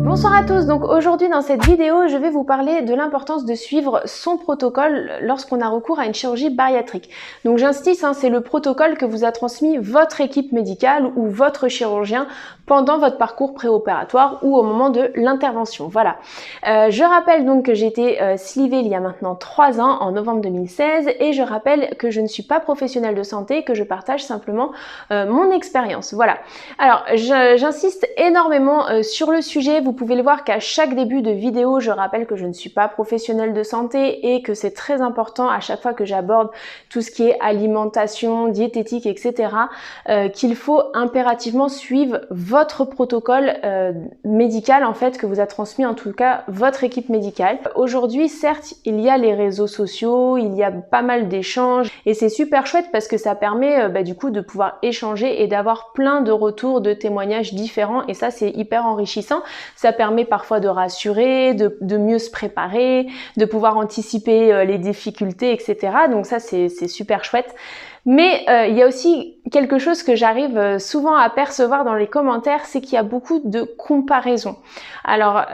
Bonsoir à tous, donc aujourd'hui dans cette vidéo je vais vous parler de l'importance de suivre son protocole lorsqu'on a recours à une chirurgie bariatrique. Donc j'insiste, c'est le protocole que vous a transmis votre équipe médicale ou votre chirurgien pendant votre parcours préopératoire ou au moment de l'intervention. Voilà. Je rappelle donc que j'ai été slivée il y a maintenant 3 ans, en novembre 2016, et je rappelle que je ne suis pas professionnelle de santé, que je partage simplement mon expérience. Voilà. Alors j'insiste énormément sur le sujet. Vous pouvez le voir qu'à chaque début de vidéo, je rappelle que je ne suis pas professionnelle de santé et que c'est très important à chaque fois que j'aborde tout ce qui est alimentation, diététique, etc. Qu'il faut impérativement suivre votre protocole médical en fait que vous a transmis en tout cas votre équipe médicale. Aujourd'hui, certes, il y a les réseaux sociaux, il y a pas mal d'échanges et c'est super chouette parce que ça permet du coup de pouvoir échanger et d'avoir plein de retours, de témoignages différents et ça c'est hyper enrichissant. Ça permet parfois de rassurer, de mieux se préparer, de pouvoir anticiper les difficultés, etc. Donc ça c'est super chouette. Mais il y a aussi quelque chose que j'arrive souvent à percevoir dans les commentaires, c'est qu'il y a beaucoup de comparaisons. Alors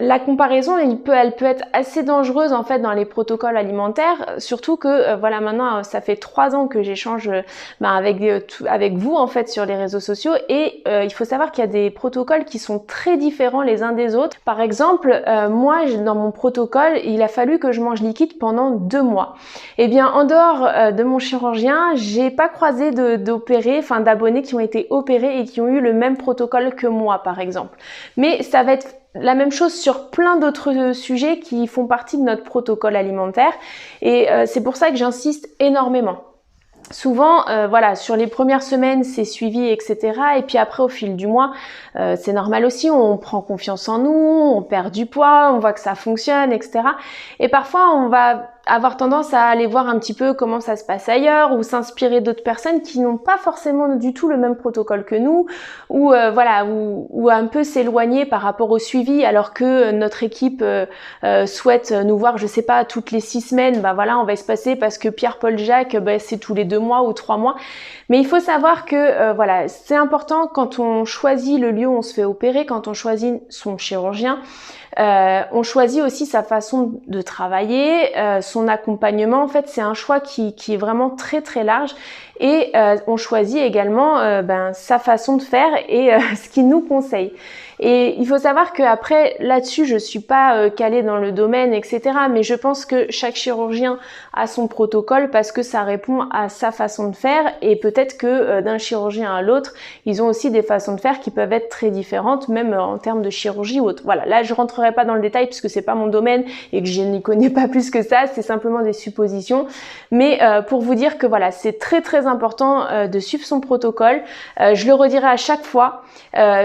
la comparaison, elle peut être assez dangereuse en fait dans les protocoles alimentaires, surtout que voilà maintenant ça fait 3 ans que j'échange avec vous en fait sur les réseaux sociaux et il faut savoir qu'il y a des protocoles qui sont très différents les uns des autres. Par exemple, moi dans mon protocole, il a fallu que je mange liquide pendant 2 mois. Et bien en dehors de mon chirurgien, j'ai pas croisé d'abonnés qui ont été opérés et qui ont eu le même protocole que moi par exemple. Mais ça va être la même chose sur plein d'autres sujets qui font partie de notre protocole alimentaire et c'est pour ça que j'insiste énormément. Souvent, voilà, sur les premières semaines, c'est suivi, etc. Et puis après, au fil du mois, c'est normal aussi, on prend confiance en nous, on perd du poids, on voit que ça fonctionne, etc. Et parfois, on va avoir tendance à aller voir un petit peu comment ça se passe ailleurs ou s'inspirer d'autres personnes qui n'ont pas forcément du tout le même protocole que nous ou ou un peu s'éloigner par rapport au suivi alors que notre équipe souhaite nous voir, je sais pas, toutes les 6 semaines, voilà, on va se passer parce que Pierre-Paul Jacques, c'est tous les 2 mois ou 3 mois. Mais il faut savoir que voilà, c'est important quand on choisit le lieu où on se fait opérer, quand on choisit son chirurgien, on choisit aussi sa façon de travailler, son accompagnement. En fait, c'est un choix qui est vraiment très très large et on choisit également sa façon de faire et ce qu'il nous conseille. Et il faut savoir qu'après, là-dessus, je suis pas calée dans le domaine, etc. Mais je pense que chaque chirurgien a son protocole parce que ça répond à sa façon de faire et peut-être que d'un chirurgien à l'autre, ils ont aussi des façons de faire qui peuvent être très différentes, même en termes de chirurgie ou autre. Voilà, là, je rentrerai pas dans le détail puisque c'est pas mon domaine et que je n'y connais pas plus que ça, c'est simplement des suppositions. Mais pour vous dire que voilà, c'est très très important de suivre son protocole. Je le redirai à chaque fois.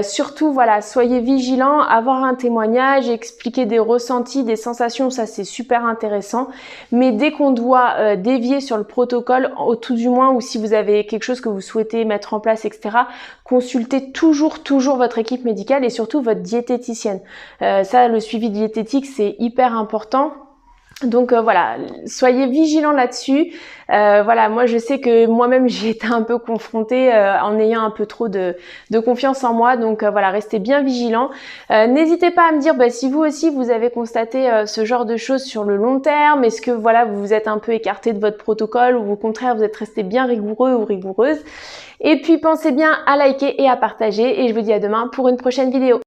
Surtout, voilà, soyez vigilants, avoir un témoignage, expliquer des ressentis, des sensations, ça c'est super intéressant. Mais dès qu'on doit dévier sur le protocole, au tout du moins, ou si vous avez quelque chose que vous souhaitez mettre en place, etc., consultez toujours votre équipe médicale et surtout votre diététicienne. Ça, le suivi diététique, c'est hyper important. Donc voilà, soyez vigilants là-dessus. Voilà, moi je sais que moi-même j'ai été un peu confrontée en ayant un peu trop de confiance en moi. Donc voilà, restez bien vigilants. N'hésitez pas à me dire si vous aussi vous avez constaté ce genre de choses sur le long terme. Est-ce que voilà, vous vous êtes un peu écarté de votre protocole ou au contraire vous êtes resté bien rigoureux ou rigoureuse. Et puis pensez bien à liker et à partager et je vous dis à demain pour une prochaine vidéo.